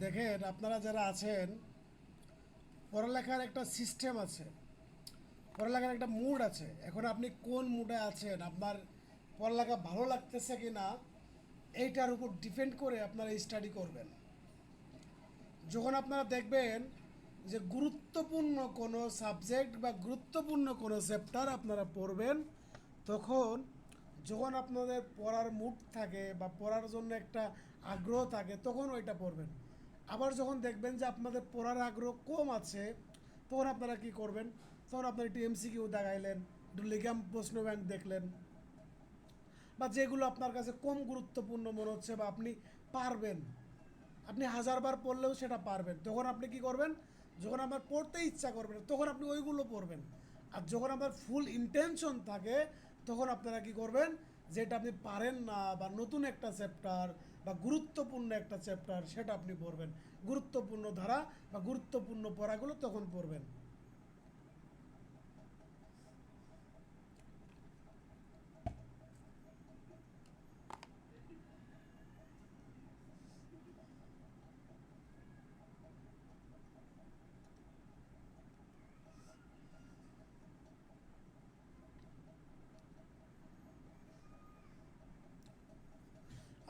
দেখেন, আপনারা যারা আছেন, পড়ালেখার একটা সিস্টেম আছে, পড়ালেখার একটা মুড আছে। এখন আপনি কোন মুডে আছেন, আপনার পড়ালেখা ভালো লাগতেছে কি না, এইটার উপর ডিপেন্ড করে আপনারা স্টাডি করবেন। যখন আপনারা দেখবেন যে গুরুত্বপূর্ণ কোনো সাবজেক্ট বা গুরুত্বপূর্ণ কোনো চ্যাপ্টার আপনারা পড়বেন, তখন যখন আপনাদের পড়ার মুড থাকে বা পড়ার জন্য একটা আগ্রহ থাকে, তখন ওইটা পড়বেন। আবার যখন দেখবেন যে আপনাদের পড়ার আগ্রহ কম আছে, তখন আপনারা কি করবেন? তখন আপনারা একটু এমসিকিউ দেখাইলেন, একটু লিগাম প্রশ্ন ব্যাংক দেখলেন, বা যেগুলো আপনার কাছে কম গুরুত্বপূর্ণ মনে হচ্ছে বা আপনি পারবেন, আপনি হাজারবার পড়লেও সেটা পারবেন, তখন আপনি কি করবেন? যখন আপনার পড়তে ইচ্ছা করবে না, তখন আপনি ওইগুলো পড়বেন। আর যখন আপনার ফুল ইন্টেনশন থাকে, তখন আপনারা কি করবেন? যেটা আপনি পারেন না বা নতুন একটা চ্যাপ্টার বা গুরুত্বপূর্ণ একটা চ্যাপ্টার, সেটা আপনি পড়বেন। গুরুত্বপূর্ণ ধারা বা গুরুত্বপূর্ণ পড়াগুলো তখন পড়বেন।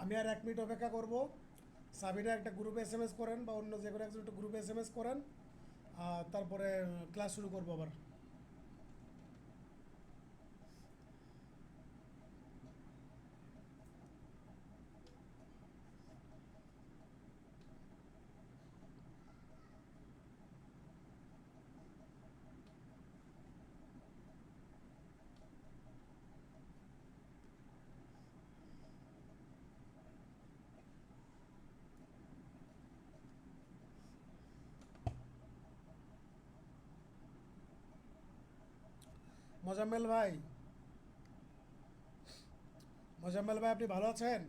আমি আর 1 মিনিট অপেক্ষা করব। সাবিনা একটা গ্রুপে এসএমএস করেন বা অন্য যে কোনো একজন একটা গ্রুপে এসএমএস করেন, তারপরে ক্লাস শুরু করবো আবার। মোজাম্মেল ভাই, মোজাম্মেল ভাই, আপনি ভালো আছেন?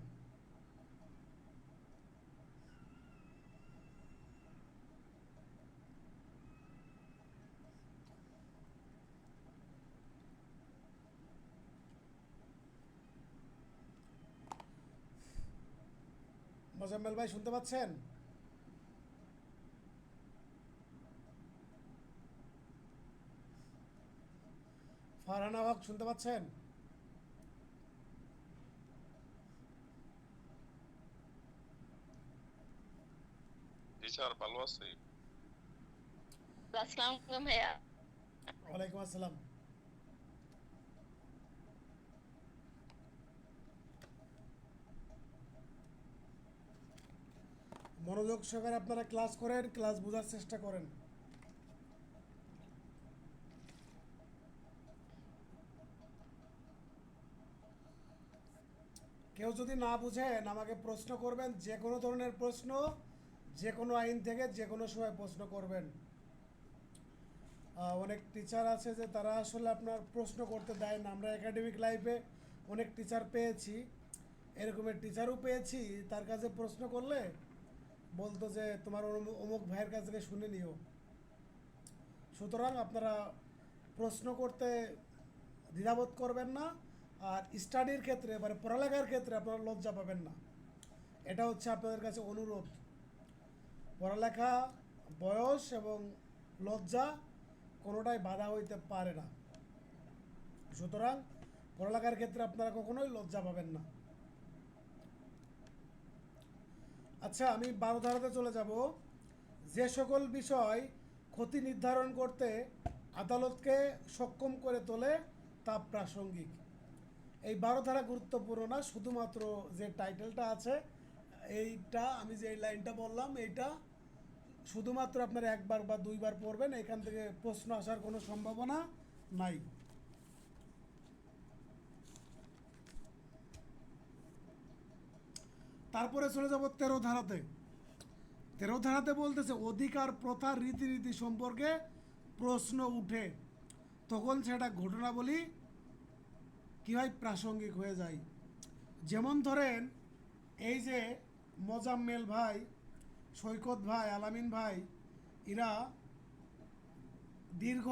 মোজাম্মেল ভাই শুনতে পাচ্ছেন? ফারহানা হক শুনতে পাচ্ছেন? জি স্যার, ভালো আছি। আসসালামু আলাইকুম ভাইয়া। ওয়ালাইকুম আসসালাম। মনোযোগ সহকারে আপনারা ক্লাস করেন, ক্লাস বোঝার চেষ্টা করেন। কেউ যদি না বুঝেন আমাকে প্রশ্ন করবেন, যে কোনো ধরনের প্রশ্ন, যে কোনো আইন থেকে যে কোনো সময় প্রশ্ন করবেন। অনেক টিচার আছে যে তারা আসলে আপনার প্রশ্ন করতে দেয় না। আমরা একাডেমিক লাইফে অনেক টিচার পেয়েছি, এরকমের টিচারও পেয়েছি, তার কাছে প্রশ্ন করলে বলতো যে তোমার অমুক ভাইয়ের কাছ থেকে শুনে নিও। সুতরাং আপনারা প্রশ্ন করতে দ্বিধাবোধ করবেন না, আর স্টাডির ক্ষেত্রে মানে পড়ালেখার ক্ষেত্রে আপনারা লজ্জা পাবেন না। এটা হচ্ছে আপনাদের কাছে অনুরোধ। পড়ালেখা, বয়স এবং লজ্জা কোনোটাই বাধা হইতে পারে না। সুতরাং পড়ালেখার ক্ষেত্রে আপনারা কখনোই লজ্জা পাবেন না। আচ্ছা, আমি 12 ধারাতে চলে যাব। যে সকল বিষয় ক্ষতি নির্ধারণ করতে আদালতকে সক্ষম করে তোলে তা প্রাসঙ্গিক। এই 12 ধারা গুরুত্বপূর্ণ না, শুধুমাত্র যে টাইটেলটা আছে এইটা, আমি যে এই লাইনটা বললাম এইটা শুধুমাত্র আপনারা একবার বা দুইবার পড়বেন, এখান থেকে প্রশ্ন আসার কোনো সম্ভাবনা নাই। তারপরে চলে যাব 13 ধারাতে। 13 ধারাতে বলতেছে অধিকার, প্রথা, রীতিনীতি সম্পর্কে প্রশ্ন উঠে তখন সেটা ঘটনাবলী কী হয়, প্রাসঙ্গিক হয়ে যায়। যেমন ধরেন এই যে মোজাম্মেল ভাই, সৈকত ভাই, আলামিন ভাই, এরা দীর্ঘ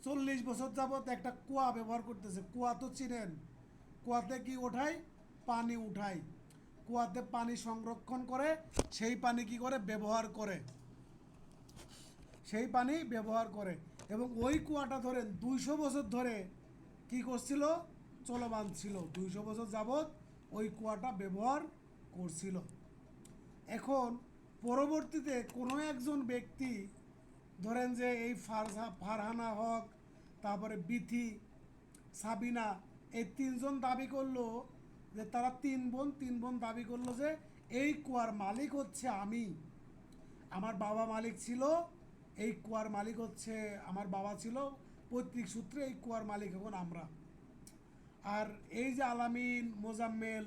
40 বছর যাবৎ একটা কুয়া ব্যবহার করতেছে। কুয়া তো চিনেন, কুয়াতে কি ওঠায়, পানি উঠায়, কুয়াতে পানি সংরক্ষণ করে, সেই পানি কি করে ব্যবহার করে, সেই পানি ব্যবহার করে। এবং ওই কুয়াটা ধরেন 200 বছর ধরে কি করছিল, চলমান ছিল। 200 বছর যাবৎ ওই কুয়াটা ব্যবহার করছিল। এখন পরবর্তীতে কোনো একজন ব্যক্তি, ধরেন যে এই ফারহানা হক, তারপরে বিথি, সাবিনা, এই তিনজন দাবি করলো যে তারা তিন বোন দাবি করলো যে এই কুয়ার মালিক হচ্ছে আমি, আমার বাবা মালিক ছিল, এই কুয়ার মালিক হচ্ছে আমার বাবা ছিল, পৈতৃক সূত্রে এই কুয়ার মালিক এখন আমরা। আর এই যে আলামিন, মোজাম্মেল,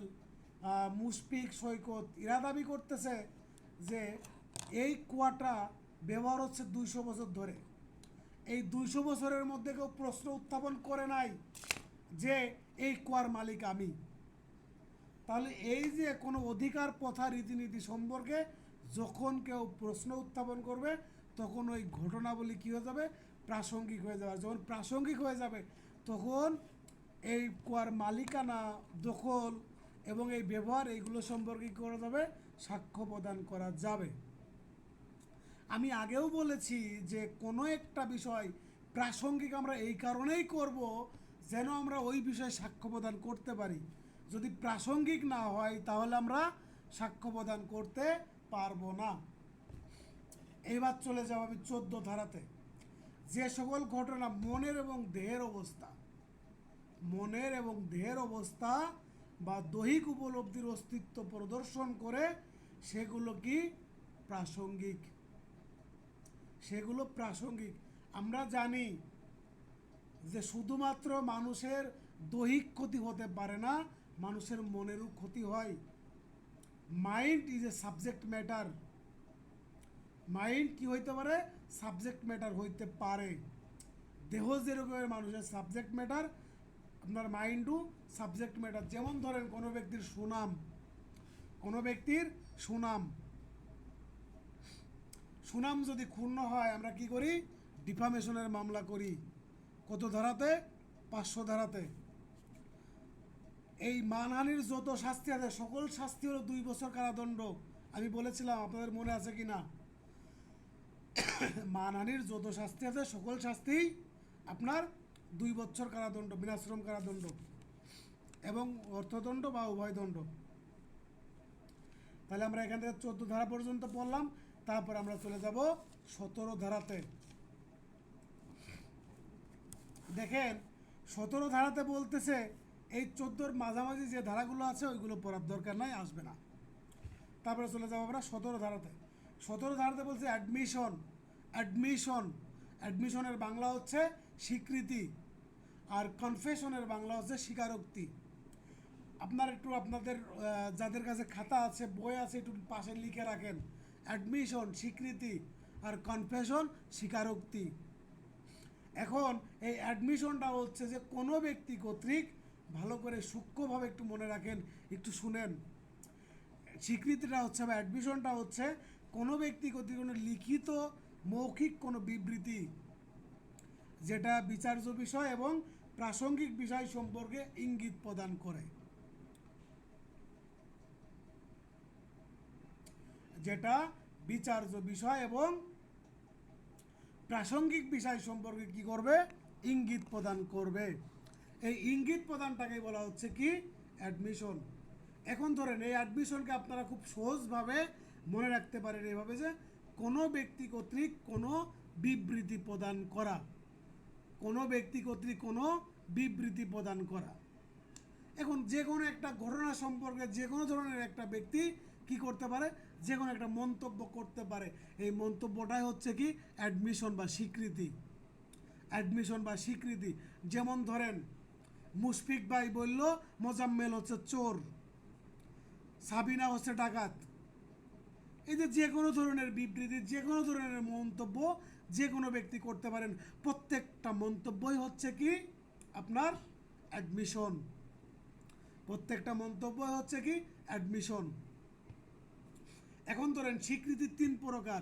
মুশফিক, সৈকত, এরা দাবি করতেছে যে এই কুয়াটা ব্যবহার হচ্ছে 200 বছর ধরে। এই 200 বছরের মধ্যে কেউ প্রশ্ন উত্থাপন করে নাই যে এই কুয়ার মালিক আমি। তাহলে এই যে কোনো অধিকার, প্রথা, রীতিনীতি সম্পর্কে যখন কেউ প্রশ্ন উত্থাপন করবে তখন ওই ঘটনাবলী কী হয়ে যাবে, প্রাসঙ্গিক হয়ে যাবে। যখন প্রাসঙ্গিক হয়ে যাবে তখন এই কুয়ার মালিকানা, দখল এবং এই ব্যবহার, এইগুলো সম্পর্কে কী করা যাবে, সাক্ষ্য প্রদান করা যাবে। আমি আগেও বলেছি যে কোনো একটা বিষয় প্রাসঙ্গিক আমরা এই কারণেই করব যেন আমরা ওই বিষয়ে সাক্ষ্য প্রদান করতে পারি। যদি প্রাসঙ্গিক না হয় তাহলে আমরা সাক্ষ্য প্রদান করতে পারবো না। এইবার চলে যাব আমি 14 ধারাতে। যে সকল ঘটনা মনের এবং দেহের অবস্থা, মনের এবং দেহের অবস্থা বা দৈহিক উপলব্ধির অস্তিত্ব প্রদর্শন করে সেগুলো কি প্রাসঙ্গিক, সেগুলো প্রাসঙ্গিক। আমরা জানি যে শুধুমাত্র মানুষের দৈহিক ক্ষতি হতে পারে না, মানুষের মনেরও ক্ষতি হয়। Mind is a subject matter. Mind কি হইতে পারে, সাবজেক্ট ম্যাটার হইতে পারে। দেহ যেরকমের মানুষের সাবজেক্ট ম্যাটার, আপনার মাইন্ডও সাবজেক্ট ম্যাটার। যেমন ধরেন কোনো ব্যক্তির সুনাম, কোনো ব্যক্তির সুনাম, সুনাম যদি ক্ষুণ্ণ হয় আমরা কি করি, ডিফামেশনের মামলা করি। কত ধারাতে, 500 ধারাতে। এই মানহানির যত শাস্তি আছে সকল শাস্তি হলো 2 বছর কারাদণ্ড। আমি বলেছিলাম, আপনাদের মনে আছে কি না? মানহানির যত শাস্তি আছে সকল শাস্তি আপনার 2 বছর কারাদণ্ড, বিনাশ্রম কারাদণ্ড এবং অর্থদণ্ড বা উভয় দণ্ড। তাহলে আমরা এখান থেকে 14 ধারা পর্যন্ত পড়লাম। তারপর আমরা চলে যাব 17 ধারাতে। দেখেন 17 ধারাতে বলতেছে এই 14-র মাঝামাঝি যে ধারাগুলো আছে ওইগুলো পড়ার দরকার নাই, আসবে না। তারপরে চলে যাবো আমরা 17 ধারাতে। 17 ধারাতে বলছে অ্যাডমিশন। অ্যাডমিশন, অ্যাডমিশনের বাংলা হচ্ছে স্বীকৃতি, আর কনফেশনের বাংলা হচ্ছে স্বীকারোক্তি। আপনার একটু আপনাদের যাদের কাছে খাতা আছে, বই আছে, একটু পাশে লিখে রাখেন। অ্যাডমিশন স্বীকৃতি, আর কনফেশন স্বীকারোক্তি। এখন এই অ্যাডমিশনটা হচ্ছে যে কোনো ব্যক্তি কর্তৃক, ভালো করে সূক্ষ্মভাবে একটু মনে রাখেন, একটু শুনেন। স্বীকৃতিটা হচ্ছে বা অ্যাডমিশনটা হচ্ছে কোনো ব্যক্তি কর্তৃক কোনো লিখিত মৌখিক কোনো বিবৃতি, যেটা বিচার্য বিষয় এবং প্রাসঙ্গিক বিষয় সম্পর্কে ইঙ্গিত প্রদান করে। যেটা বিচার্য বিষয় এবং প্রাসঙ্গিক বিষয় সম্পর্কে কি করবে? ইঙ্গিত প্রদান করবে। এই ইঙ্গিত প্রদানটাকে বলা হচ্ছে কি? অ্যাডমিশন। এখন ধরেন এই অ্যাডমিশনকে আপনারা খুব সহজভাবে মনে রাখতে পারেন এভাবে যে কোনো ব্যক্তি কর্তৃক কোনো বিবৃতি প্রদান করা, কোনো ব্যক্তি কর্তৃক কোনো বিবৃতি প্রদান করা। এখন যে কোনো একটা ঘটনা সম্পর্কে যে কোনো ধরনের একটা ব্যক্তি কি করতে পারে? যে কোনো একটা মন্তব্য করতে পারে। এই মন্তব্যটাই হচ্ছে কি? অ্যাডমিশন বা স্বীকৃতি। অ্যাডমিশন বা স্বীকৃতি। যেমন ধরেন মুশফিক ভাই বলল মোজাম্মেল হচ্ছে চোর, সাবিনা হচ্ছে ডাকাত। এই যে কোনো ধরনের বিবৃতি, যে কোনো ধরনের মন্তব্য যে কোনো ব্যক্তি করতে পারেন। প্রত্যেকটা মন্তব্যই হচ্ছে কি? আপনার অ্যাডমিশন। প্রত্যেকটা মন্তব্য হচ্ছে কি? অ্যাডমিশন। এখন ধরেন স্বীকৃতি 3 প্রকার।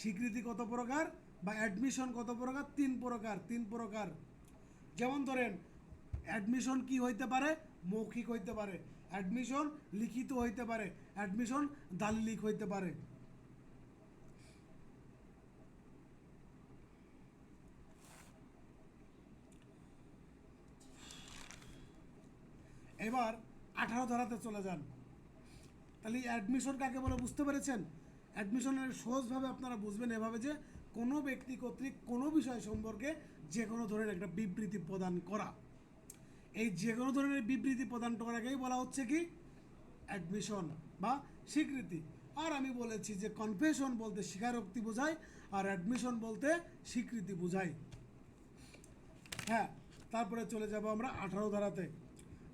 স্বীকৃতি কত প্রকার বা অ্যাডমিশন কত প্রকার? 3 প্রকার। 3 প্রকার। যেমন ধরেন অ্যাডমিশন কি হইতে পারে? মৌখিক হইতে পারে। অ্যাডমিশন লিখিত হইতে পারে। অ্যাডমিশন দালিলিক হইতে পারে। এবার 18 ধারাতে চলে যান। তাহলে অ্যাডমিশন কাকে বলে বুঝতে পেরেছেন? অ্যাডমিশনের সহজভাবে আপনারা বুঝবেন এভাবে যে কোনো ব্যক্তি কর্তৃক কোনো বিষয় সম্পর্কে যে কোনো ধরনের একটা বিবৃতি প্রদান করা। এই যে কোনো ধরনের বিবৃতি প্রদান করাকেই বলা হচ্ছে কি? অ্যাডমিশন বা স্বীকৃতি। আর আমি বলেছি যে কনফেশন বলতে স্বীকারোক্তি বোঝায়, আর অ্যাডমিশন বলতে স্বীকৃতি বোঝায়। হ্যাঁ, তারপরে চলে যাব আমরা 18 ধারাতে।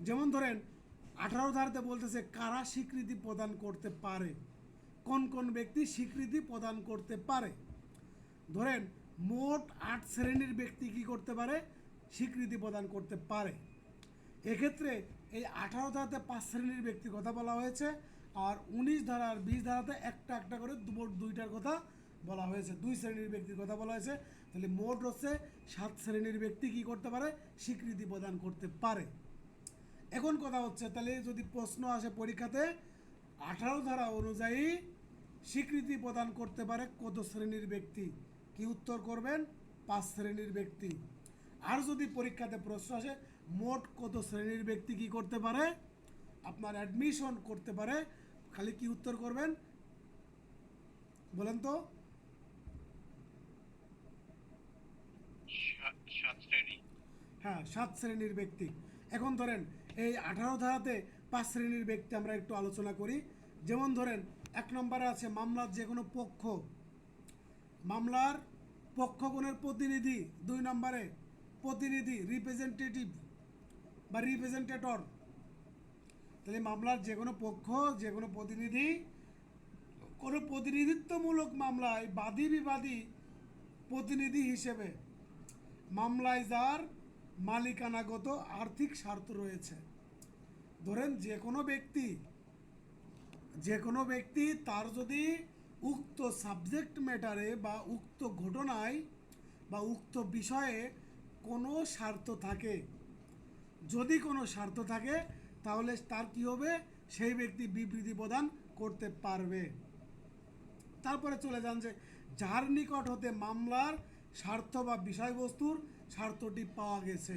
যেমন ধরেন 18 ধারাতে বলতেছে কারা স্বীকৃতি প্রদান করতে পারে, কোন কোন ব্যক্তি স্বীকৃতি প্রদান করতে পারে। ধরেন মোট 8 শ্রেণীর ব্যক্তি কি করতে পারে? স্বীকৃতি প্রদান করতে পারে। এক্ষেত্রে এই 18 ধারাতে 5 শ্রেণীর ব্যক্তির কথা বলা হয়েছে, আর 19 ধারা আর 20 ধারাতে একটা একটা করে মোট 2টার কথা বলা হয়েছে। 2 শ্রেণীর ব্যক্তির কথা বলা হয়েছে। তাহলে মোট হচ্ছে 7 শ্রেণীর ব্যক্তি কি করতে পারে? স্বীকৃতি প্রদান করতে পারে। এখন কথা হচ্ছে তাহলে যদি প্রশ্ন আসে পরীক্ষাতে 18 ধারা অনুযায়ী স্বীকৃতি প্রদান করতে পারে কত শ্রেণীর ব্যক্তি? কি উত্তর করবেন? 5 শ্রেণীর ব্যক্তি। আর যদি পরীক্ষাতে প্রশ্ন আসে মোট কত শ্রেণীর ব্যক্তি কি করতে পারে? আপনার অ্যাডমিশন করতে পারে, খালি কি উত্তর করবেন বলেন তো? 7 শ্রেণী। হ্যাঁ, 7 শ্রেণীর ব্যক্তি। এখন ধরেন এই 18 ধারাতে 5 শ্রেণীর ব্যক্তি আমরা একটু আলোচনা করি। যেমন ধরেন 1 নম্বরে আছে মামলার যে কোনো পক্ষ, মামলার পক্ষগণের প্রতিনিধি। 2 নম্বরে প্রতিনিধি, রিপ্রেজেন্টেটিভ বা রিপ্রেজেন্টেটর। তাহলে মামলার যে কোনো পক্ষ, যে কোনো প্রতিনিধি, কোনো প্রতিনিধিত্বমূলক মামলায় বাদী বিবাদী প্রতিনিধি হিসেবে মামলায় যার মালিকানাগত আর্থিক স্বার্থ রয়েছে। ধরেন যে কোনো ব্যক্তি তার যদি উক্ত সাবজেক্ট ম্যাটারে বা উক্ত ঘটনায় বা উক্ত বিষয়ে কোনো স্বার্থ থাকে, যদি কোনো স্বার্থ থাকে তাহলে তার কি হবে? সেই ব্যক্তি বিবৃতি প্রদান করতে পারবে। তারপরে চলে যান যে যার নিকট হতে মামলার স্বার্থ বা বিষয়বস্তুর স্বার্থটি পাওয়া গেছে।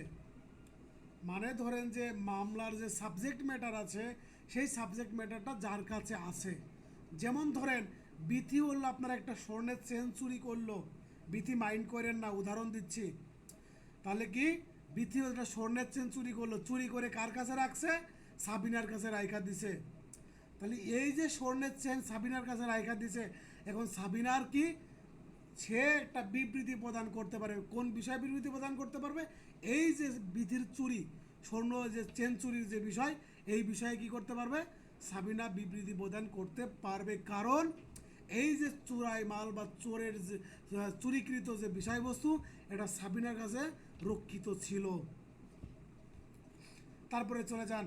মানে ধরেন যে মামলার যে সাবজেক্ট ম্যাটার আছে সেই সাবজেক্ট ম্যাটারটা যার কাছে আছে। যেমন ধরেন বিথি হলো আপনার একটা স্বর্ণের চেন চুরি করলো, বিথি মাইন্ড করেন না, উদাহরণ দিচ্ছি। তাহলে কি বিথি একটা স্বর্ণের চেন চুরি করলো, চুরি করে কার কাছে রাখছে? সাবিনার কাছে রাইখা দিছে। তাহলে এই যে স্বর্ণের চেন সাবিনার কাছে রাইখা দিছে, এখন সাবিনার কি সে একটা বিবৃতি প্রদান করতে পারে। কোন বিষয়ে বিবৃতি প্রদান করতে পারবে? এই যে বিধির চুরি, স্বর্ণ যে চেন চুরির যে বিষয়, এই বিষয়ে কি করতে পারবে? সাবিনা বিবৃতি প্রদান করতে পারবে, কারণ এই যে চোরাই মাল বা চোরের যে চুরিকৃত যে বিষয়বস্তু, এটা সাবিনার কাছে রক্ষিত ছিল। তারপরে চলে যান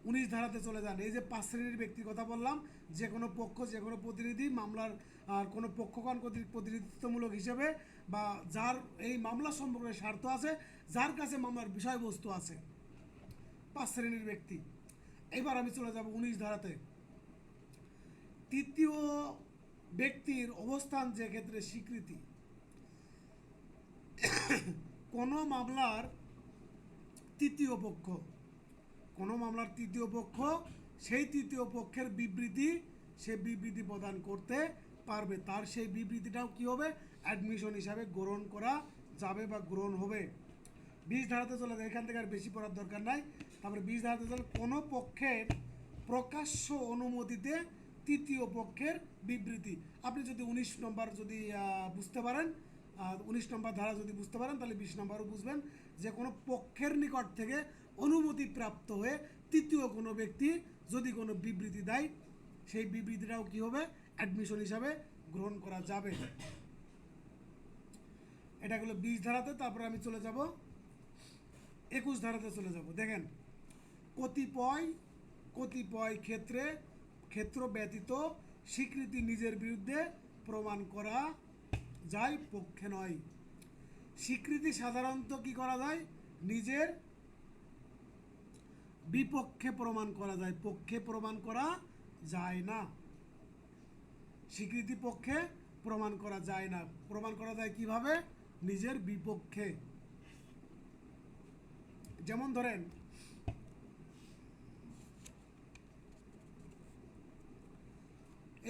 19 ধারাতে চলে যান। এই যে 5 শ্রেণীর ব্যক্তির কথা বললাম, যে কোনো পক্ষ, যে কোনো প্রতিনিধি, মামলার আর কোনো পক্ষগণ কর্তৃক প্রতিনিধিত্বমূলক হিসেবে, বা যার এই মামলা সম্পর্কে স্বার্থ আছে, যার কাছে মামলার বিষয়বস্তু আছে, 5 শ্রেণীর ব্যক্তি। এবার আমি চলে যাব 19 ধারাতে। তৃতীয় ব্যক্তির অবস্থান যে ক্ষেত্রে স্বীকৃতি, কোনো মামলার তৃতীয় পক্ষ, কোনো মামলার তৃতীয় পক্ষ সেই তৃতীয় পক্ষের বিবৃতি, সে বিবৃতি প্রদান করতে পারবে। তার সেই বিবৃতিটাও কী হবে? অ্যাডমিশন হিসাবে গ্রহণ করা যাবে বা গ্রহণ হবে। 20 ধারাতে চলে যায়, এখান থেকে আর বেশি পড়ার দরকার নাই। তারপরে 20 ধারাতে চলে কোনো পক্ষের প্রকাশ্য অনুমতিতে তৃতীয় পক্ষের বিবৃতি। আপনি যদি 19 নম্বর যদি বুঝতে পারেন, 19 নম্বর ধারা যদি বুঝতে পারেন, তাহলে 20 নম্বরও বুঝবেন, যে কোনো পক্ষের নিকট থেকে অনুমতি প্রাপ্ত হয়ে তৃতীয় কোনো ব্যক্তি যদি কোনো বিবৃতি দেয়, সেই বিবৃতিটাও কী হবে? অ্যাডমিশন হিসাবে গ্রহণ করা যাবে। এটা হলো 20 ধারাতে। তারপরে আমি চলে যাব 21 ধারাতে চলে যাব। দেখেন, কতিপয় ক্ষেত্র ব্যতীত স্বীকৃতি নিজের বিরুদ্ধে প্রমাণ করা যায়, পক্ষে নয়। স্বীকৃতি সাধারণত কি করা যায়? নিজের বিপক্ষে প্রমাণ করা যায়, পক্ষে প্রমাণ করা যায় না। স্বীকৃতি পক্ষে প্রমাণ করা যায় না। প্রমাণ করা যায় কিভাবে? নিজের বিপক্ষে। যেমন ধরেন,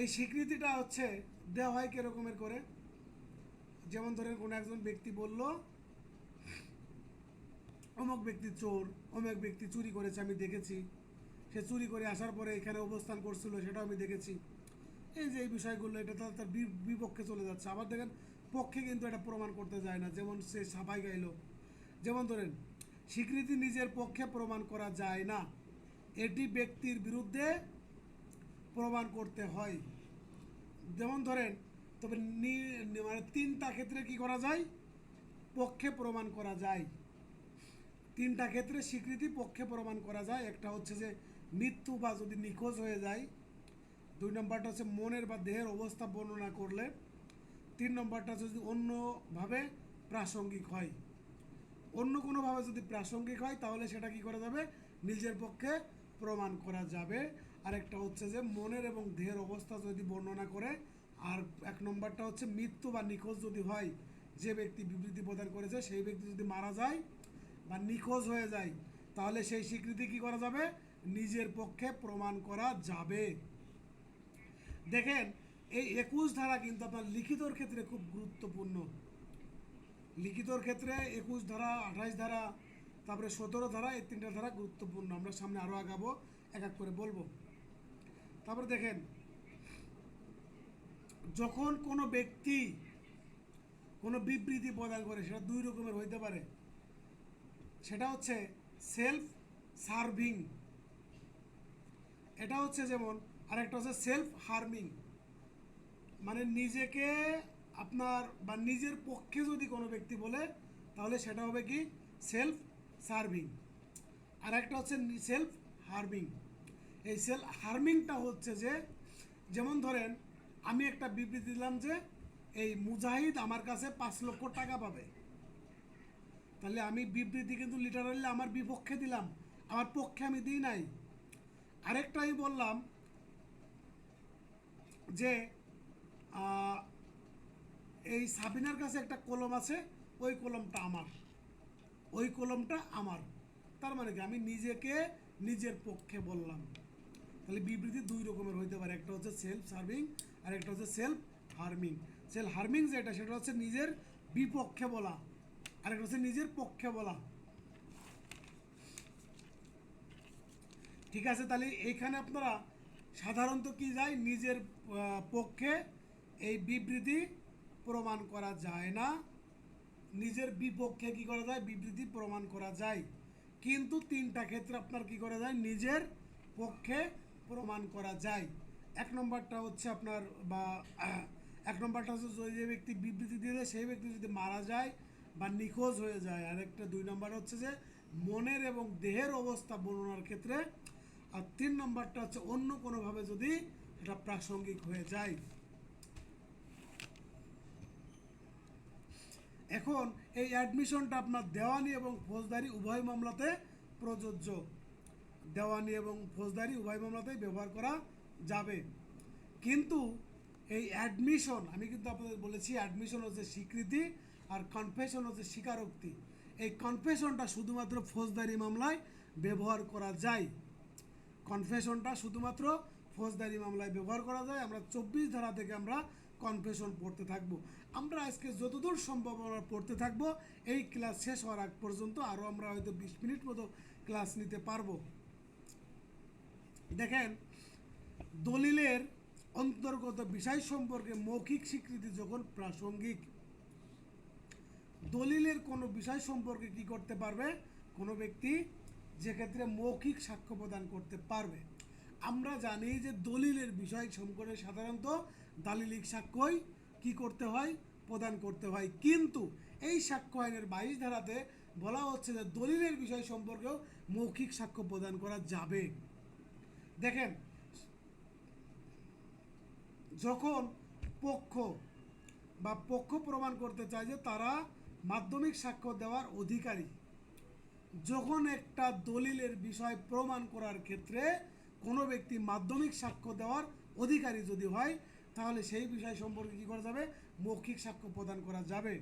এই স্বীকৃতিটা হচ্ছে দেওয়া হয় কিরকমের করে? যেমন ধরেন, কোনো একজন ব্যক্তি বলল অমুক ব্যক্তি চোর, অমুক ব্যক্তি চুরি করেছে, আমি দেখেছি, সে চুরি করে আসার পরে এখানে অবস্থান করছিল, সেটাও আমি দেখেছি। এই যে এই বিষয়গুলো, এটা তার বিপক্ষে চলে যাচ্ছে। আবার দেখেন, পক্ষে কিন্তু এটা প্রমাণ করতে যায় না, যেমন সে সাফাই গাইল। যেমন ধরেন, স্বীকৃতি নিজের পক্ষে প্রমাণ করা যায় না, এটি ব্যক্তির বিরুদ্ধে প্রমাণ করতে হয়। যেমন ধরেন, তবে মানে 3টা ক্ষেত্রে কি করা যায়? পক্ষে প্রমাণ করা যায়। 3টা ক্ষেত্রে স্বীকৃতি পক্ষে প্রমাণ করা যায়। একটা হচ্ছে যে মৃত্যু বা যদি নিখোঁজ হয়ে যায়। 2 নম্বরটা হচ্ছে মনের বা দেহের অবস্থা বর্ণনা করলে। 3 নম্বরটা হচ্ছে যদি অন্যভাবে প্রাসঙ্গিক হয়। অন্য কোনোভাবে যদি প্রাসঙ্গিক হয়, তাহলে সেটা কি করা যাবে? নিজের পক্ষে প্রমাণ করা যাবে। আরেকটা হচ্ছে যে মনের এবং দেহের অবস্থা যদি বর্ণনা করে। আর 1 নম্বরটা হচ্ছে মৃত্যু বা নিখোঁজ যদি হয়, যে ব্যক্তি বিবৃতি প্রদান করেছে সেই ব্যক্তি যদি মারা যায় বা নিখোঁজ হয়ে যায়, তাহলে সেই স্বীকৃতি কি করা যাবে? নিজের পক্ষে প্রমাণ করা যাবে। দেখেন, এই 21 ধারা কিন্তু আপনার লিখিতর ক্ষেত্রে খুব গুরুত্বপূর্ণ। লিখিতর ক্ষেত্রে 21 ধারা, 28 ধারা, তারপরে 17 ধারা, এই 3টা ধারা গুরুত্বপূর্ণ। আমরা সামনে আরও আগাবো, এক এক করে বলবো। তারপরে দেখেন, যখন কোনো ব্যক্তি কোনো বিবৃতি প্রদান করে, সেটা 2 রকমের হইতে পারে। সেটা হচ্ছে সেলফ সার্ভিং, এটা হচ্ছে যেমন, আরেকটা হচ্ছে সেলফ হার্মিং, মানে নিজেকে আপনার বা নিজের পক্ষে যদি কোনো ব্যক্তি বলে, তাহলে সেটা হবে কি? Self serving. আর একটা হচ্ছে সেলফ হার্মিং। এই সেলফ হার্মিংটা হচ্ছে যে, যেমন ধরেন, আমি একটা বিবৃতি দিলাম যে এই মুজাহিদ আমার কাছে 5 লক্ষ টাকা পাবে, তাহলে আমি বিবৃতি কিন্তু লিটারালি আমার বিপক্ষে দিলাম, আমার পক্ষে আমি দিই নাই। আরেকটাই বললাম যে এই সাবিনার কাছে একটা কলম আছে, ওই কলমটা আমার, ওই কলমটা আমার। তার মানে কি? আমি নিজেকে নিজের পক্ষে বললাম। তাহলে বিবৃতি 2 রকমের হইতে পারে, একটা হচ্ছে সেলফ সার্ভিং আর একটা হচ্ছে সেলফ হার্মিং। সেলফ হার্মিং যেটা, সেটা হচ্ছে নিজের বিপক্ষে বলা, আর একটা হচ্ছে নিজের পক্ষে বলা। ঠিক আছে, তাহলে এইখানে আপনারা সাধারণত কি যায়, নিজের পক্ষে এই বিবৃতি প্রমাণ করা যায় না, নিজের বিপক্ষে কি করা যায়, বিবৃতি প্রমাণ করা যায়। কিন্তু তিনটা ক্ষেত্রে আপনার কি করা যায়, নিজের পক্ষে প্রমাণ করা যায়। এক নম্বরটা হচ্ছে আপনার বা এক নম্বরটা হচ্ছে যে ব্যক্তি বিবৃতি দিয়ে দেয় সেই ব্যক্তি যদি মারা যায় বা নিখোঁজ হয়ে যায়। আর একটা 2 নম্বর হচ্ছে যে মনের এবং দেহের অবস্থা বর্ণনার ক্ষেত্রে। আর 3 নম্বরটা হচ্ছে অন্য কোনোভাবে যদি এটা প্রাসঙ্গিক হয়ে যায়। এখন এই অ্যাডমিশনটা আপনার দেওয়ানি এবং ফৌজদারি উভয় মামলাতে প্রযোজ্য। দেওয়ানি এবং ফৌজদারি উভয় মামলাতেই ব্যবহার করা যাবে। কিন্তু এই অ্যাডমিশন, আমি কিন্তু আপনাদের বলেছি অ্যাডমিশন হচ্ছে স্বীকৃতি আর কনফেশন হচ্ছে স্বীকারোক্তি। এই কনফেশনটা শুধুমাত্র ফৌজদারি মামলায় ব্যবহার করা যায়। কনফেশনটা শুধুমাত্র ফৌজদারি মামলায় ব্যবহার করা যায়। আমরা 24 ধারা থেকে আমরা কনফেশন পড়তে থাকব। আমরা আজকে যতদূর সম্ভব আমরা পড়তে থাকব। এই ক্লাস শেষ হওয়ার আগ পর্যন্ত আরও আমরা হয়তো 20 মিনিট মতো ক্লাস নিতে পারবো। দেখেন, দলিলের অন্তর্গত বিষয় সম্পর্কে মৌখিক স্বীকৃতি যখন প্রাসঙ্গিক, দলিলের কোনো বিষয় সম্পর্কে কি করতে পারবে কোনো ব্যক্তি, যে ক্ষেত্রে মৌখিক সাক্ষ্য প্রদান করতে পারবে। আমরা জানি যে দলিলের বিষয় সম্পর্কে সাধারণত দালিলিক সাক্ষ্যই কি করতে হয়, প্রদান করতে হয়। কিন্তু এই সাক্ষ্য আইনের 22 ধারাতে বলা হচ্ছে যে দলিলের বিষয় সম্পর্কেও মৌখিক সাক্ষ্য প্রদান করা যাবে। দেখেন, যখন পক্ষ প্রমাণ করতে চায় যে তারা মাধ্যমিক সাক্ষ্য দেওয়ার অধিকারী, যখন একটা দলিলের বিষয় প্রমাণ করার ক্ষেত্রে কোনো ব্যক্তি মাধ্যমিক সাক্ষ্য দেওয়ার অধিকারী যদি হয়, তাহলে সেই বিষয় সম্পর্কে কী করা যাবে, মৌখিক সাক্ষ্য প্রদান করা যাবে।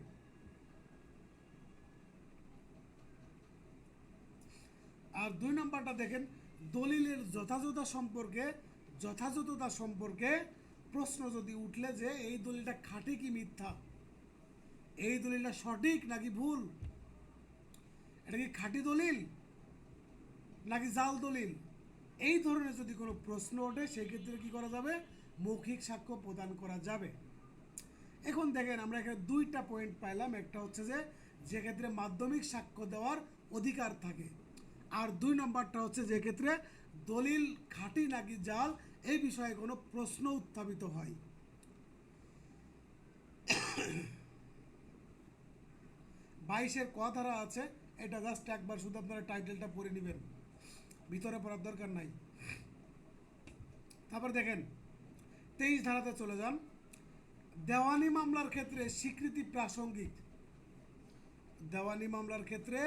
আর 2 নম্বরটা দেখেন, দলিলের যথাযথতা সম্পর্কে প্রশ্ন যদি উঠলে যে এই দলিলটা খাঁটি কি মিথ্যা, এই দলিলটা সঠিক নাকি ভুল, এটা কি খাঁটি দলিল নাকি জাল দলিল, এই ধরনের যদি কোনো প্রশ্ন ওঠে সেই ক্ষেত্রে কী করা যাবে, মৌখিক সাক্ষ্য প্রদান করা যাবে। এখন দেখেন, আমরা এখানে 2টা পয়েন্ট পাইলাম। একটা হচ্ছে যে ক্ষেত্রে মাধ্যমিক সাক্ষ্য দেওয়ার অধিকার থাকে, আর 2 নম্বরটা হচ্ছে যে ক্ষেত্রে দলিল খাঁটি নাকি জাল এই বিষয়ে কোনো প্রশ্ন উত্থাপিত হয়। 22-এর ক ধারা আছে, এটা জাস্ট একবার শুধু আপনারা টাইটেলটা পড়ে নেবেন, ভিতরে পড়ার দরকার নাই। তারপর দেখেন 23 ধারাতে চলে যান। দেওয়ানি মামলার ক্ষেত্রে স্বীকৃতি প্রাসঙ্গিক, দেওয়ানি মামলার ক্ষেত্রে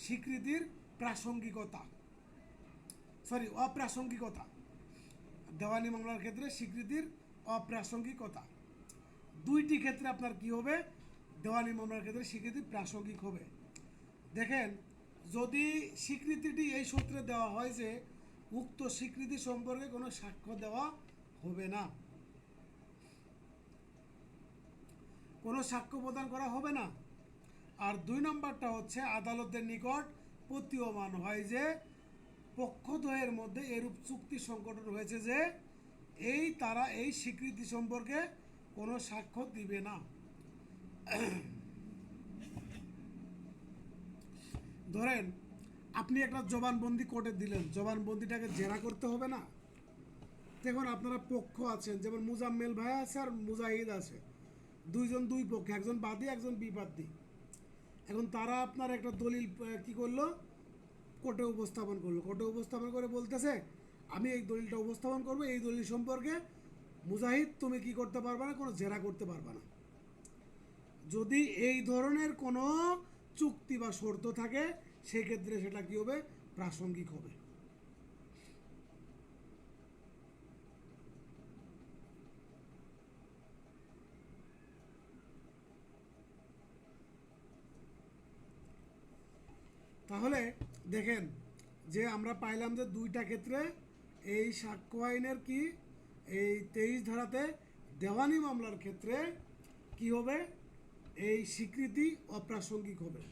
স্বীকৃতির অপ্রাসঙ্গিকতা, দেওয়ানি মামলার ক্ষেত্রে স্বীকৃতির অপ্রাসঙ্গিকতা, 2টি ক্ষেত্রে আপনার কি হবে, দেওয়ানি মামলার ক্ষেত্রে স্বীকৃতি প্রাসঙ্গিক হবে। দেখেন, যদি স্বীকৃতিটি এই সূত্রে দেওয়া হয় যে উক্ত স্বীকৃতি সম্পর্কে কোনো সাক্ষ্য দেওয়া হবে না, কোনো সাক্ষ্য প্রদান করা হবে না। আর 2 নম্বরটা হচ্ছে আদালতের নিকট প্রতীয়মান হয় যে পক্ষদ্বয়ের মধ্যে এরূপ চুক্তি সংগঠন হয়েছে যে তারা এই স্বীকৃতি সম্পর্কে কোনো সাক্ষ্য দিবে না। ধরেন, আপনি একটা জবানবন্দি কোর্টে দিলেন, জবানবন্দিটাকে জেরা করতে হবে না? দেখুন, আপনারা পক্ষ আছেন, যেমন মুজাম্মেল ভাই আছে আর মুজাহিদ আছে, 2জন 2 পক্ষ, একজন বাদী একজন বিবাদী। এখন তারা আপনার একটা দলিল কি করলো, কোর্টে উপস্থাপন করলো। কোর্টে উপস্থাপন করে বলতেছে, আমি এই দলিলটা উপস্থাপন করবো, এই দলিল সম্পর্কে মুজাহিদ তুমি কি করতে পারবে না, কোনো জেরা করতে পারবে না। যদি এই ধরনের কোনো চুক্তি বা শর্ত থাকে সেক্ষেত্রে সেটা কি হবে, প্রাসঙ্গিক হবে। তাহলে দেখেন যে আমরা পাইলাম যে 2টা ক্ষেত্রে এই সাক্ষ্য আইনের কি, এই 23 ধারাতে দেওয়ানি মামলার ক্ষেত্রে কি হবে, এই স্বীকৃতি অপ্রাসঙ্গিক হবে।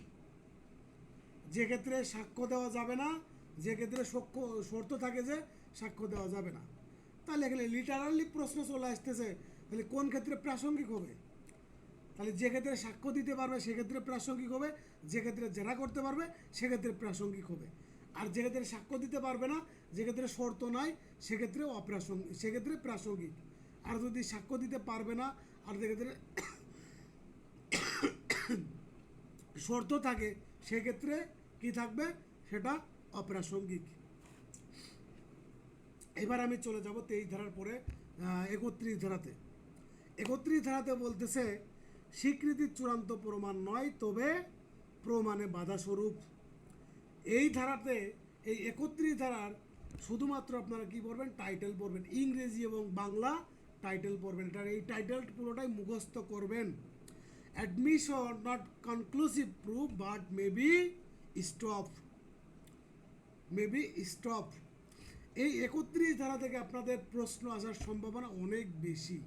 যে ক্ষেত্রে সাক্ষ্য দেওয়া যাবে না, যে ক্ষেত্রে শর্ত থাকে যে সাক্ষ্য দেওয়া যাবে না। তাহলে এখানে লিটারালি প্রশ্ন চলে আসতেছে, তাহলে কোন ক্ষেত্রে প্রাসঙ্গিক হবে? তাহলে যে ক্ষেত্রে সাক্ষ্য দিতে পারবে সেক্ষেত্রে প্রাসঙ্গিক হবে, যে ক্ষেত্রে জেরা করতে পারবে সেক্ষেত্রে প্রাসঙ্গিক হবে। আর যে ক্ষেত্রে সাক্ষ্য দিতে পারবে না, যে ক্ষেত্রে শর্ত নাই, সেক্ষেত্রে অপ্রাসঙ্গিক, সেক্ষেত্রে প্রাসঙ্গিক। আর যদি সাক্ষ্য দিতে পারবে না আর যে ক্ষেত্রে শর্ত থাকে সেক্ষেত্রে কি থাকবে, সেটা অপ্রাসঙ্গিক। এবার আমি চলে যাব 23 ধারার পরে 31 ধারাতে। 31 ধারাতে বলতেছে স্বীকৃতির চূড়ান্ত প্রমাণ নয়, তবে প্রমাণে বাধাস্বরূপ। এই ধারাতে, এই 31 ধারার শুধুমাত্র আপনারা কি পড়বেন, টাইটেল পড়বেন, ইংরেজি এবং বাংলা টাইটেল পড়বেন। এটার এই টাইটেল পুরোটাই মুখস্থ করবেন। Admission not conclusive proof but maybe stop, maybe stop. এই 31 ধারা থেকে আপনাদের প্রশ্ন আসার সম্ভাবনা অনেক বেশি।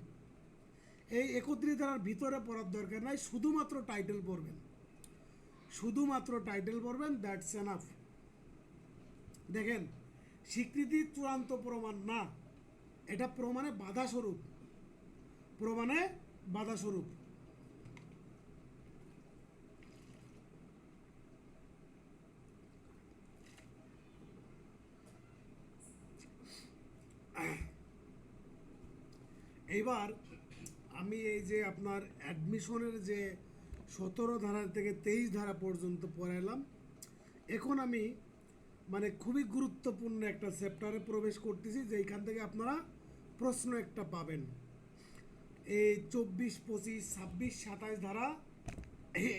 এই 31 ধারার ভিতরে পড়ার দরকার নাই, শুধুমাত্র টাইটেল পড়বেন, শুধুমাত্র টাইটেল পড়বেন, দ্যাটস এনাফ। দেখেন, স্বীকৃতি চূড়ান্ত প্রমাণ না, এটা প্রমাণে বাধাস্বরূপ, প্রমাণে বাধাস্বরূপ। এইবার আমি এই যে আপনার অ্যাডমিশনের যে 17 ধারা থেকে 23 ধারা পর্যন্ত পড়াইলাম, এখন আমি মানে খুবই গুরুত্বপূর্ণ একটা চ্যাপ্টারে প্রবেশ করতেছি, যেইখান থেকে আপনারা প্রশ্ন একটা পাবেন। এই 24, 25, 26, 27 ধারা,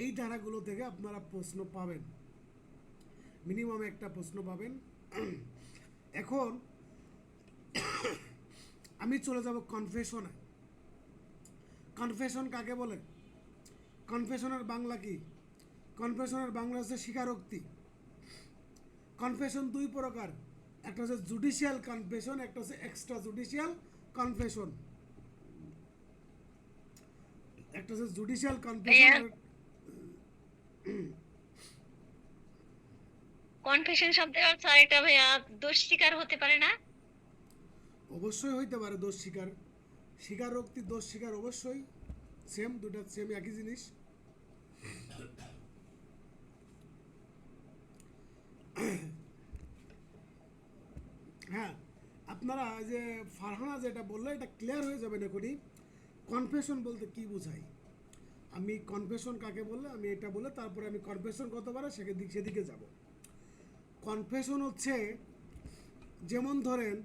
এই ধারাগুলো থেকে আপনারা প্রশ্ন পাবেন, মিনিমাম একটা প্রশ্ন পাবেন। এখন আমি চলে যাব কনফেশনে। কনফেশন কাকে বলে? কনফেশনের বাংলা কি? কনফেশনের বাংলা হচ্ছে স্বীকারোক্তি। কনফেশন দুই প্রকার, একটা হচ্ছে জুডিশিয়াল কনফেশন, একটা হচ্ছে এক্সট্রা জুডিশিয়াল কনফেশন। একটা হচ্ছে জুডিশিয়াল কনফেশন। কনফেশন শব্দের অর্থ আরেকটা ভাইয়া দোষ স্বীকার হতে পারে না? অবশ্যই হইতে পারে দোষ স্বীকার, স্বীকারোক্তি দোষ স্বীকার অবশ্যই সেম, দুটা সেম একই জিনিস। হ্যাঁ, আপনারা যে ফারহানা যেটা বললো এটা ক্লিয়ার হয়ে যাবেন এখনই। কনফেশন বলতে কি বোঝায়, আমি কনফেশন কাকে বললে আমি এটা বলে তারপরে আমি কনফেশন কত পারে সেদিকে যাব। কনফেশন হচ্ছে, যেমন ধরেন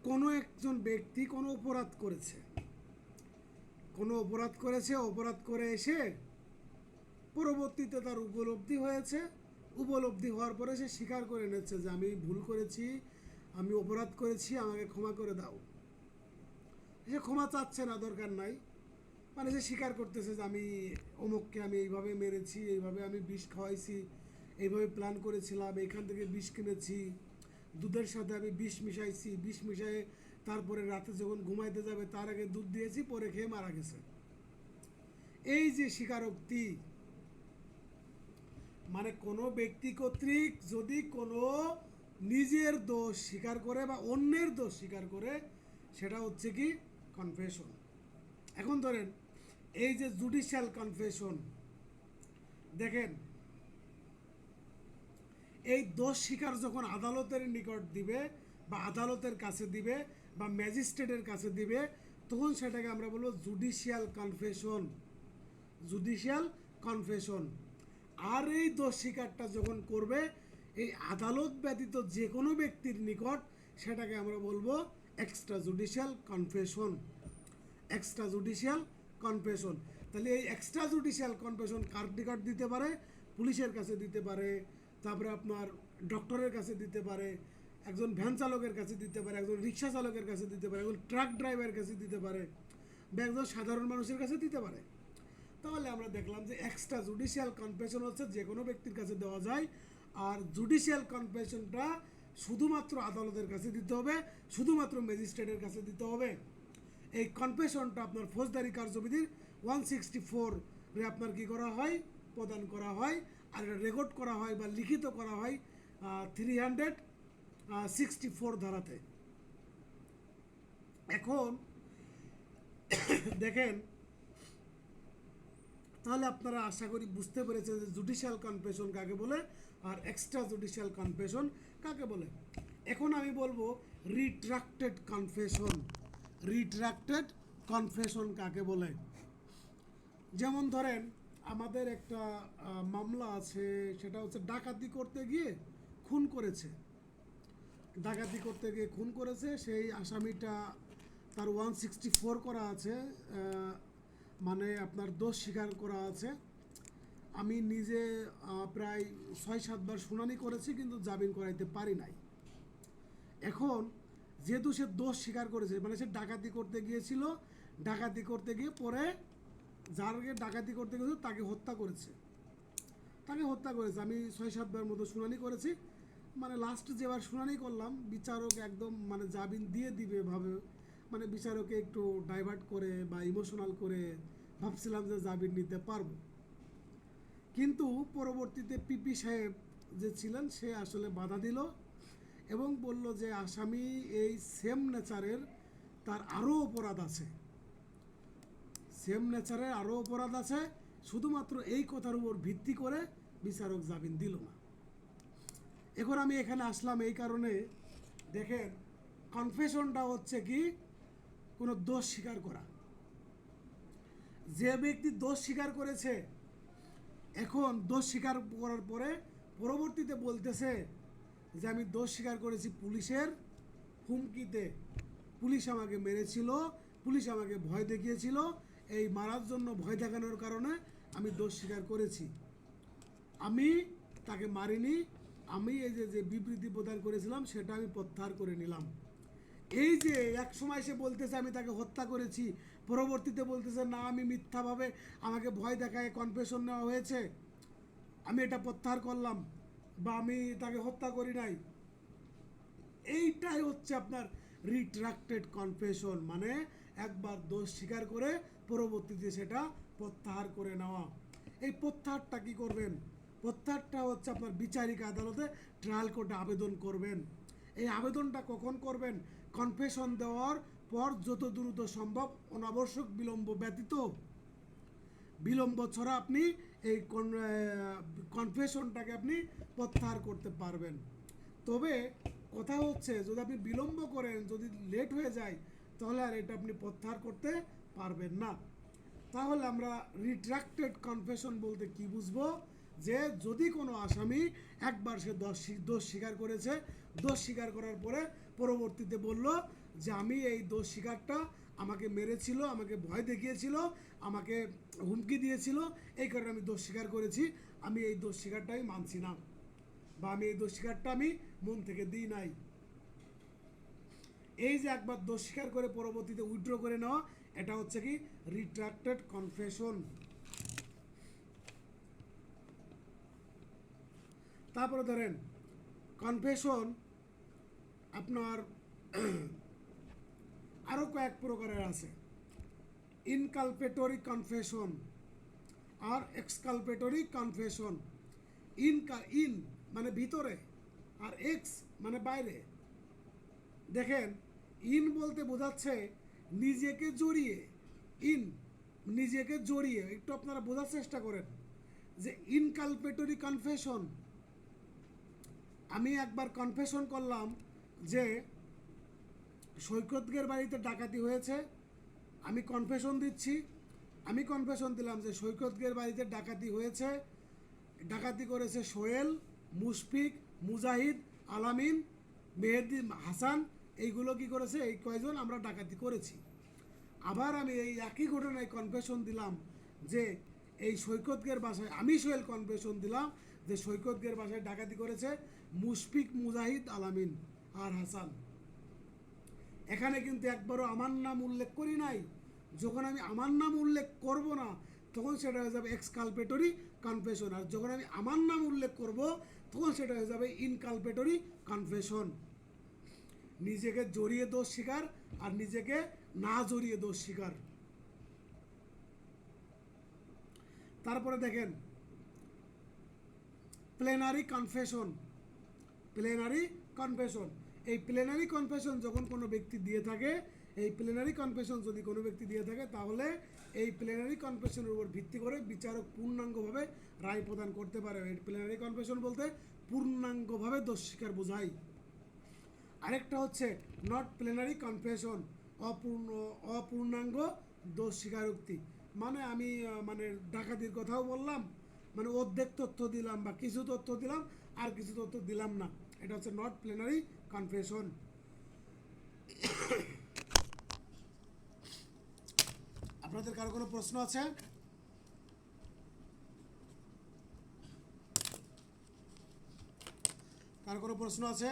কোনো একজন ব্যক্তি কোনো অপরাধ করেছে, কোনো অপরাধ করেছে, অপরাধ করে এসে পরবর্তীতে তার উপলব্ধি হয়েছে, উপলব্ধি হওয়ার পরে সে স্বীকার করে নিচ্ছে যে আমি ভুল করেছি, আমি অপরাধ করেছি, আমাকে ক্ষমা করে দাও। সে ক্ষমা চাচ্ছে না, দরকার নাই, মানে সে স্বীকার করতেছে যে আমি অমুককে আমি এইভাবে মেরেছি, এইভাবে আমি বিষ খাওয়াইছি, এইভাবে প্ল্যান করেছিলাম, এইখান থেকে বিষ কিনেছি, দুধের সাথে আমি বিষ মিশাইছি, বিষ মিশাই তারপরে রাতে যখন ঘুমাইতে যাবে তার আগে দুধ দিয়েছি, পরে খেয়ে মারা গেছে। এই যে স্বীকারোক্তি, মানে কোনো ব্যক্তি কর্তৃক যদি কোনো নিজের দোষ স্বীকার করে বা অন্যের দোষ স্বীকার করে, সেটা হচ্ছে কি কনফেশন। এখন ধরেন এই যে জুডিশিয়াল কনফেশন, দেখেন এই দোষ স্বীকার যখন আদালতের নিকট দিবে বা আদালতের কাছে দিবে বা ম্যাজিস্ট্রেটের কাছে দিবে, তখন সেটাকে আমরা বলবো জুডিশিয়াল কনফেশন, জুডিশিয়াল কনফেশন। আর এই দোষ স্বীকারটা যখন করবে এই আদালত ব্যতীত যে কোনো ব্যক্তির নিকট, সেটাকে আমরা বলবো extra judicial confession, extra judicial confession. তাহলে এই এক্সট্রা জুডিশিয়াল কনফেশন কার নিকট দিতে পারে? পুলিশের কাছে দিতে পারে, তারপরে আপনার ডক্টরের কাছে দিতে পারে, একজন ভ্যান চালকের কাছে দিতে পারে, একজন রিক্সা চালকের কাছে দিতে পারে, একজন ট্রাক ড্রাইভারের কাছে দিতে পারে, বা একজন সাধারণ মানুষের কাছে দিতে পারে। তাহলে আমরা দেখলাম যে এক্সট্রা জুডিশিয়াল কনফেশন হচ্ছে যে কোনো ব্যক্তির কাছে দেওয়া যায়, আর জুডিশিয়াল কনফেশনটা শুধুমাত্র আদালতের কাছে দিতে হবে, শুধুমাত্র ম্যাজিস্ট্রেটের কাছে দিতে হবে। এই কনফেশনটা আপনার ফৌজদারি কার্যবিধির 164 আপনার কি করা হয়, প্রদান করা হয়, আর এটা রেকর্ড করা হয় বা লিখিত করা হয় 364 ধারাতে। এখন দেখেন, তাহলে আপনারা আশা করি বুঝতে পেরেছেন যে জুডিশিয়াল কনফেশন কাকে বলে আর এক্সট্রা জুডিশিয়াল কনফেশন কাকে বলে। এখন আমি বলবো রিট্রাক্টেড কনফেশন। রিট্রাক্টেড কনফেশন কাকে বলে? যেমন ধরেন আমাদের একটা মামলা আছে, সেটা হচ্ছে ডাকাতি করতে গিয়ে খুন করেছে। ডাকাতি করতে গিয়ে খুন করেছে, সেই আসামিটা তার 164 করা আছে, মানে আপনার দোষ স্বীকার করা আছে। আমি নিজে প্রায় 6-7 বার শুনানি করেছি, কিন্তু জামিন করাইতে পারি নাই। এখন যেহেতু সে দোষ স্বীকার করেছে, মানে সে ডাকাতি করতে গিয়েছিল, ডাকাতি করতে গিয়ে পরে যারকে ডাকাতি করতে গিয়েছিল তাকে হত্যা করেছে। আমি 6-7 বার মতো শুনানি করেছি। মানে লাস্ট যেবার শুনানি করলাম, বিচারক একদম মানে জামিন দিয়ে দিবে ভাবে, মানে বিচারকে একটু ডাইভার্ট করে বা ইমোশনাল করে ভাবছিলাম যে জামিন নিতে পারবো। কিন্তু পরবর্তীতে পিপি সাহেব যে ছিলেন সে আসলে বাধা দিল এবং বলল যে আসামি এই সেম নেচারের, তার আরও অপরাধ আছে, সেম নেচারের আরও অপরাধ আছে, শুধুমাত্র এই কথার উপর ভিত্তি করে বিচারক জামিন দিল না। এখন আমি এখানে আসলাম এই কারণে, দেখেন কনফেশনটা হচ্ছে কি কোনো দোষ স্বীকার করা। যে ব্যক্তি দোষ স্বীকার করেছে, এখন দোষ স্বীকার করার পরে পরবর্তীতে বলতেছে যে আমি দোষ স্বীকার করেছি পুলিশের হুমকিতে, পুলিশ আমাকে মেরেছিল, পুলিশ আমাকে ভয় দেখিয়েছিল, এই মারার জন্য ভয় দেখানোর কারণে আমি দোষ স্বীকার করেছি, আমি তাকে মারিনি, আমি এই যে বিবৃতি প্রদান করেছিলাম সেটা আমি প্রত্যাহার করে নিলাম। এই যে এক সময় সে বলতেছে আমি তাকে হত্যা করেছি, পরবর্তীতে বলতেছে না আমি মিথ্যাভাবে আমাকে ভয় দেখায় কনফেশন নেওয়া হয়েছে, আমি এটা প্রত্যাহার করলাম, বা আমি তাকে হত্যা করি নাই। এইটাই হচ্ছে আপনার রিট্রাক্টেড কনফেশন, মানে একবার দোষ স্বীকার করে পরবর্তীতে সেটা প্রত্যাহার করে নেওয়া। এই প্রত্যাহারটা কি করবেন? প্রত্যাহারটা হচ্ছে আপনার বিচারিক আদালতে ট্রায়াল কোর্টে আবেদন করবেন। এই আবেদনটা কখন করবেন? কনফেশন দেওয়ার পর যত দ্রুত সম্ভব, অনাবশ্যক বিলম্ব ব্যতীত, বিলম্ব ছাড়া আপনি এই কনফেশনটাকে আপনি প্রত্যাহার করতে পারবেন। তবে কথা হচ্ছে যদি আপনি বিলম্ব করেন, যদি লেট হয়ে যায়, তাহলে আর এটা আপনি প্রত্যাহার করতে পারবেন না। তাহলে আমরা রিট্রাক্টেড কনফেশন বলতে কি বুঝবো? যে যদি কোনো আসামি একবার সে দোষ স্বীকার করেছে, দোষ স্বীকার করার পরে পরবর্তীতে বলল যে আমি এই দোষ স্বীকারটা, আমাকে মেরেছিল, আমাকে ভয় দেখিয়েছিল, আমাকে হুমকি দিয়েছিল, এই কারণে আমি দোষ স্বীকার করেছি, আমি এই দোষ স্বীকারটাই মানছি না, বা আমি এই দোষ স্বীকারটা আমি মন থেকে দিই নাই। এই যে একবার দোষ স্বীকার করে পরবর্তীতে উইথড্র করে নেওয়া, এটা হচ্ছে কি রিট্রাক্টেড কনফেশন। তারপরে ধরেন কনফেশন আপনার আরও কয়েক প্রকারের আছে। ইনকালপেটরি কনফেশন আর এক্সকালপেটরি কনফেশন। ইন মানে ভিতরে, আর এক্স মানে বাইরে। দেখেন ইন বলতে বোঝাচ্ছে নিজেকে জড়িয়ে, ইন নিজেকে জড়িয়ে, একটু আপনারা বোঝার চেষ্টা করেন যে ইনকালপেটরি কনফেশন, আমি একবার কনফেশন করলাম যে সৈকতদের বাড়িতে ডাকাতি হয়েছে, আমি কনফেশন দিচ্ছি, আমি কনফেশন দিলাম যে সৈকতদের বাড়িতে ডাকাতি হয়েছে, ডাকাতি করেছে সোহেল, মুশফিক, মুজাহিদ, আলামিন, মেহেদি হাসান, এইগুলো কি করেছে, এই কয়জন আমরা ডাকাতি করেছি। আবার আমি এই একই ঘটনায় কনফেশন দিলাম যে এই সৈকতদের বাসায়, আমি সোহেল কনফেশন দিলাম যে সৈকতদের বাসায় ডাকাতি করেছে মুশফিক, মুজাহিদ, আলামিন আর হাসান। এখানে কিন্তু একবারও আমার নাম উল্লেখ করি নাই। যখন আমি আমার নাম উল্লেখ করব না, তখন সেটা হয়ে যাবে এক্সকালপেটরি কনফেশন, আর যখন আমি আমার নাম উল্লেখ করব তখন সেটা হয়ে যাবে ইনকালপেটরি কনফেশন। নিজেকে জড়িয়ে দোষ স্বীকার আর নিজেকে না জড়িয়ে দোষ স্বীকার। তারপরে দেখেন প্লেনারি কনফেশন। প্লেনারি কনফেশন, এই প্লেনারি কনফেশন যখন কোনো ব্যক্তি দিয়ে থাকে, এই প্লেনারি কনফেশন যদি কোনো ব্যক্তি দিয়ে থাকে তাহলে এই প্লেনারি কনফেশনের উপর ভিত্তি করে বিচারক পূর্ণাঙ্গভাবে রায় প্রদান করতে পারে। এই প্লেনারি কনফেশন বলতে পূর্ণাঙ্গভাবে দোষ স্বীকার বোঝায়। আরেকটা হচ্ছে নট প্লেনারি কনফেশন, অপূর্ণাঙ্গ দোষ স্বীকারোক্তি। মানে আমি মানে ডাকাতির কথাও বললাম, মানে অর্ধেক তথ্য দিলাম বা কিছু তথ্য দিলাম আর কিছু তথ্য দিলাম না, এটা হচ্ছে নট প্লেনারি কনফেশন। আপনাদের কারো কোনো প্রশ্ন আছে? কারো কোনো প্রশ্ন আছে?